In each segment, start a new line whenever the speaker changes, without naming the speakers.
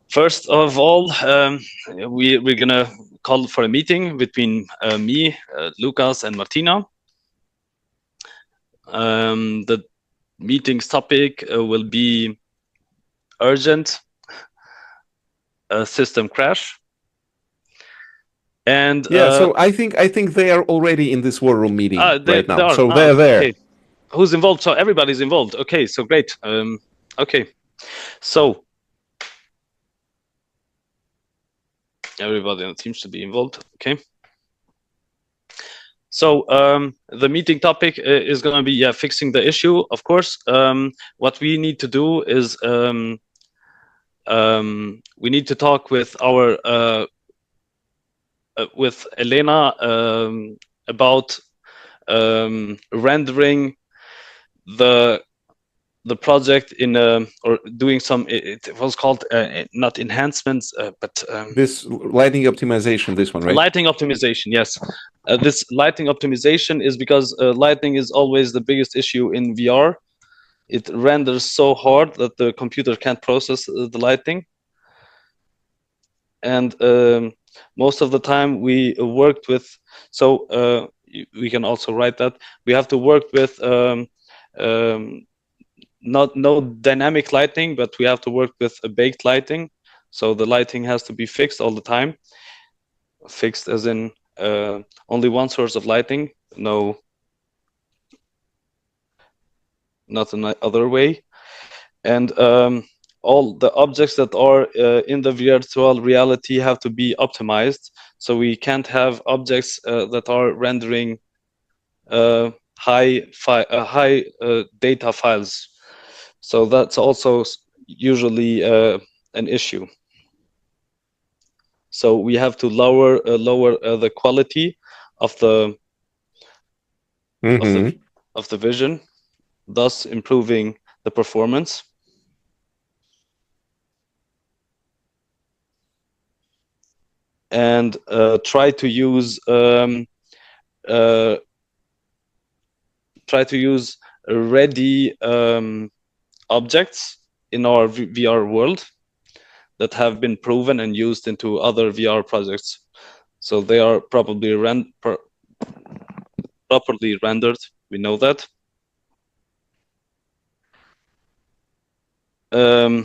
First of all, we're gonna call for a meeting between me, Lucas, and Martina. The meeting's topic will be urgent system crash. And
so I think they are already in this war room meeting right now. So they're there.
Okay. Who's involved? So everybody's involved. Okay, so great. Okay, so everybody seems to be involved. Okay. So the meeting topic is going to be fixing the issue. Of course, what we need to do is we need to talk with our with Elena about rendering the project in or doing some. It was called not enhancements, but
this lighting optimization. This one, right?
Lighting optimization. Yes, this lighting optimization is because lighting is always the biggest issue in VR. It renders so hard that the computer can't process the lighting, and most of the time we worked with. So we can also write that we have to work with. No dynamic lighting, but we have to work with a baked lighting. So the lighting has to be fixed all the time. Fixed as in only one source of lighting, not another way. And all the objects that are in the virtual reality have to be optimized. So we can't have objects that are rendering high data files. So that's also usually an issue. So we have to lower the quality of the of the vision, thus improving the performance. And try to use ready objects in our VR world that have been proven and used into other VR projects. So they are probably properly rendered. We know that.
So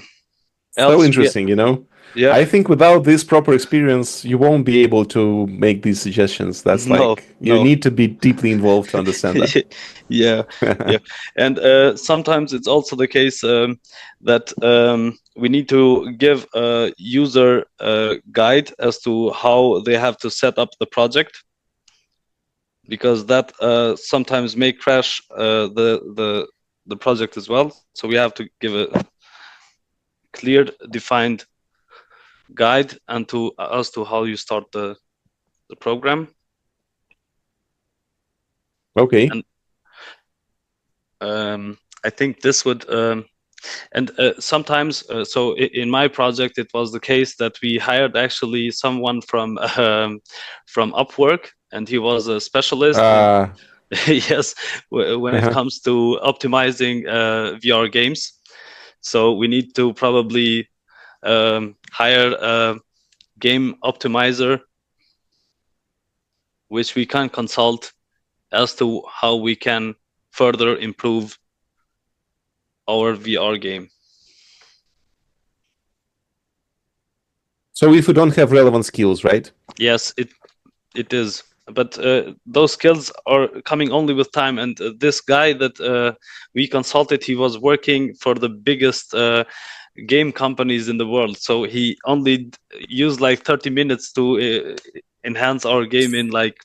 interesting, you know. Yeah. I think without this proper experience, you won't be able to make these suggestions. That's you need to be deeply involved to understand that.
Yeah. And sometimes it's also the case that we need to give a user guide as to how they have to set up the project, because that sometimes may crash the project as well. So we have to give a clear, defined guide and as to how you start the program.
Okay.
And I think this would and sometimes so in my project it was the case that we hired actually someone from Upwork, and he was a specialist. Yes, when it comes to optimizing VR games. So we need to probably hire a game optimizer, which we can consult as to how we can further improve our VR game.
So if you don't have relevant skills, right?
Yes, it is. But those skills are coming only with time. And this guy that we consulted, he was working for the biggest game companies in the world. So he only used like 30 minutes to enhance our game in like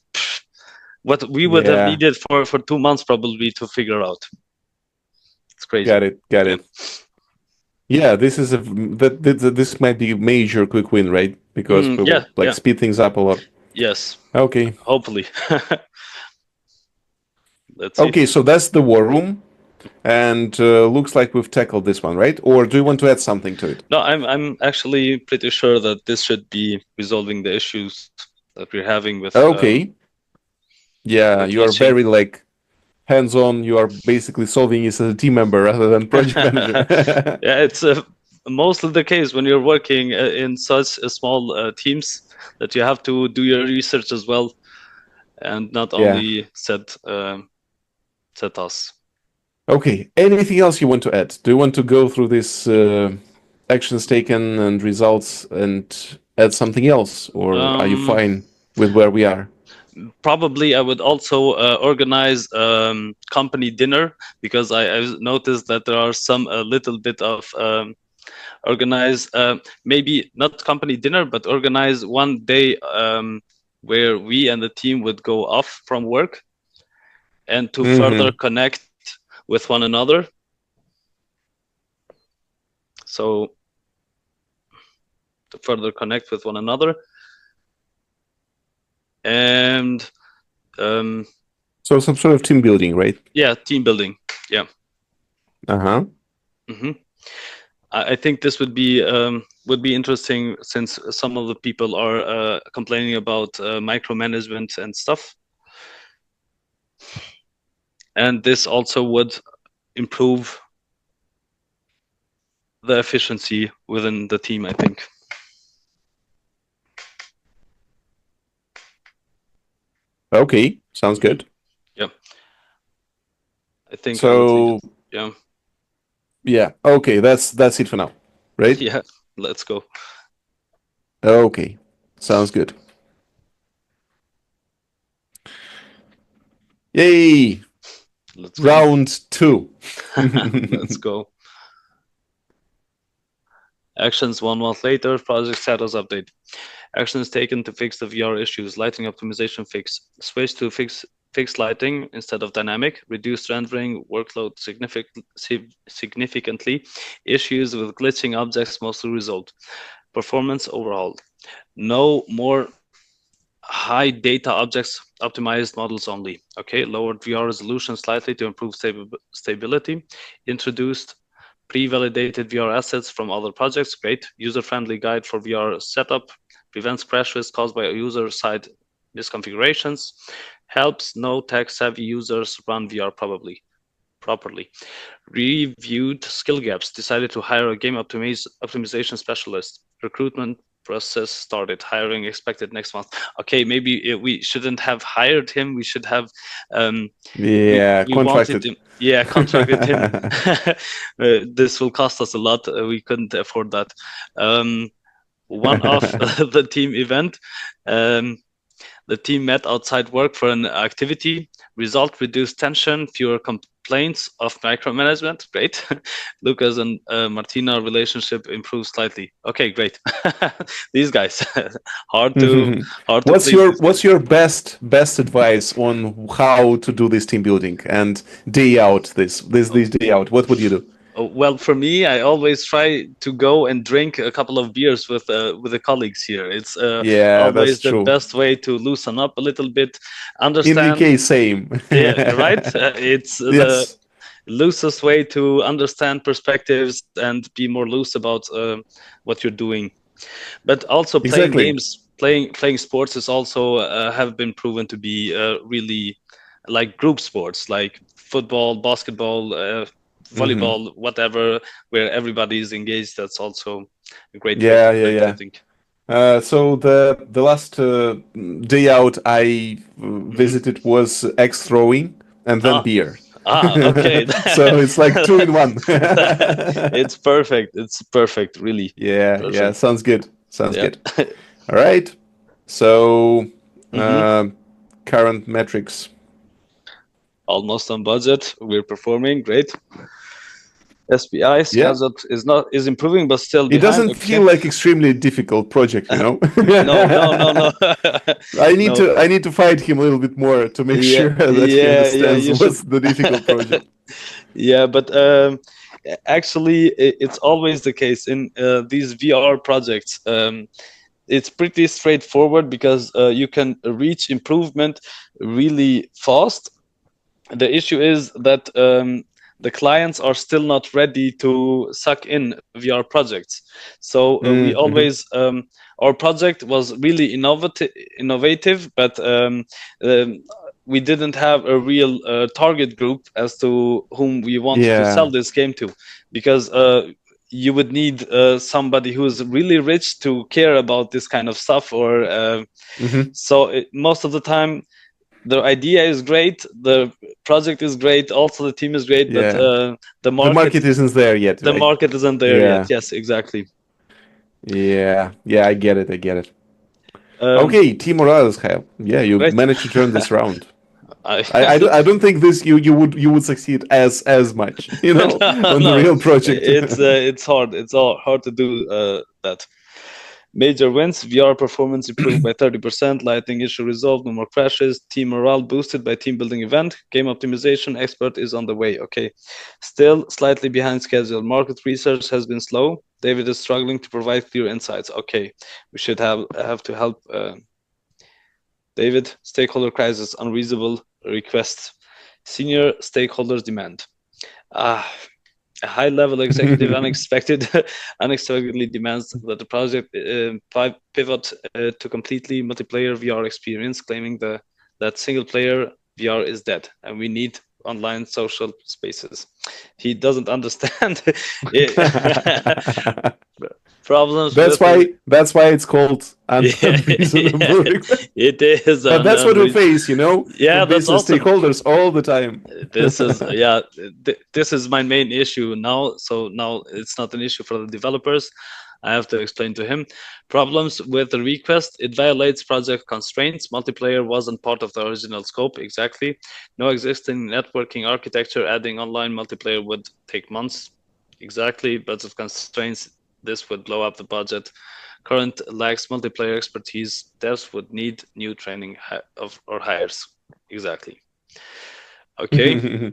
what we would have needed for 2 months probably to figure out. It's crazy.
Got it. Yeah, this is this might be a major quick win, right? Because we will speed things up a lot.
Yes.
Okay.
Hopefully.
Okay, so that's the war room, and looks like we've tackled this one, right? Or do you want to add something to it?
No, I'm actually pretty sure that this should be resolving the issues that we're having with.
Okay. Yeah, you are very hands-on. You are basically solving it as a team member rather than project manager.
Yeah, it's mostly the case when you're working in such small teams that you have to do your research as well, and not only set tasks.
Okay. Anything else you want to add? Do you want to go through this actions taken and results and add something else, or are you fine with where we are?
Probably I would also organize company dinner, because I've noticed that there are some a little bit of organize maybe not company dinner, but organize one day where we and the team would go off from work and to further connect with one another. So to further connect with one another. And
so some sort of team building, right?
Yeah, team building. Yeah. I think this would be interesting, since some of the people are complaining about micromanagement and stuff, and this also would improve the efficiency within the team, I think.
Okay, sounds good.
Yeah, I think
so. Yeah. Okay, that's it for now, right?
Yeah, let's go.
Okay, sounds good. Yay!
Let's go.
Round 2.
Let's go. Actions 1 month later. Project status update. Actions taken to fix the VR issues. Lighting optimization fix. Switch to fixed lighting instead of dynamic. Reduced rendering workload significantly. Issues with glitching objects mostly resolved. Performance overhaul. No more high data objects, optimized models only. Okay, lowered VR resolution slightly to improve stability. Introduced pre-validated VR assets from other projects. Great. User-friendly guide for VR setup. Prevents crash risk caused by user-side misconfigurations. Helps no tech-savvy users run VR properly. Reviewed skill gaps. Decided to hire a game optimization specialist. Recruitment process started. Hiring expected next month. Okay, maybe we shouldn't have hired him. We should have
contracted
him. Yeah, contracted him. This will cost us a lot. We couldn't afford that. One of the team event. The team met outside work for an activity. Result: reduced tension, fewer complaints of micromanagement. Great. Lucas and Martina relationship improved slightly. Okay, great. These guys, hard to
What's your best advice on how to do this team building and day out this day out? What would you do?
Well, for me, I always try to go and drink a couple of beers with the colleagues here. It's always the best way to loosen up a little bit. Understand.
In the case, same.
Yeah, right. It's the loosest way to understand perspectives and be more loose about what you're doing. But also playing games, playing sports is also have been proven to be really like group sports, like football, basketball. Volleyball, whatever, where everybody is engaged. That's also a great way, I think.
So the last day out I visited was X throwing and then beer.
Okay.
So it's like 2 in 1.
It's perfect. It's perfect, really.
Yeah, perfect. Yeah, sounds good. Good. All right. So current metrics.
Almost on budget. We're performing great. SPI is improving, but still behind.
It doesn't feel like extremely difficult project, you know.
No.
I need to fight him a little bit more to make sure that he understands what's the difficult project.
Yeah, but actually, it's always the case in these VR projects. It's pretty straightforward because you can reach improvement really fast. The issue is that the clients are still not ready to suck in VR projects. So we always, our project was really innovative, but we didn't have a real target group as to whom we wanted to sell this game to, because you would need somebody who's really rich to care about this kind of stuff, or so most of the time the idea is great, the project is great, also the team is great, but the market
isn't there yet.
The market isn't there yet. Yes, exactly.
Yeah, I get it. Okay, team morale is high. Yeah, you managed to turn this around. I don't think this you would succeed as much, on the real project.
It's hard. It's all hard to do that. Major wins: VR performance improved by 30%, lighting issue resolved, no more crashes, team morale boosted by team building event, game optimization expert is on the way. Okay, still slightly behind schedule. Market research has been slow. David is struggling to provide clear insights. Okay, we should have to help David. Stakeholder crisis, unreasonable requests. Senior stakeholders demand. A high-level executive unexpectedly demands that the project pivot to completely multiplayer VR experience, claiming that single-player VR is dead, and we need online social spaces. He doesn't understand problems.
That's why it's called unreasonable request.
It is,
but that's what we face,
Yeah, that's awesome.
Stakeholders all the time.
This is this is my main issue now. So now it's not an issue for the developers. I have to explain to him problems with the request. It violates project constraints. Multiplayer wasn't part of the original scope. Exactly. No existing networking architecture. Adding online multiplayer would take months. Exactly. Budget constraints. This would blow up the budget. Current lacks multiplayer expertise. Devs would need new training or hires. Exactly. Okay.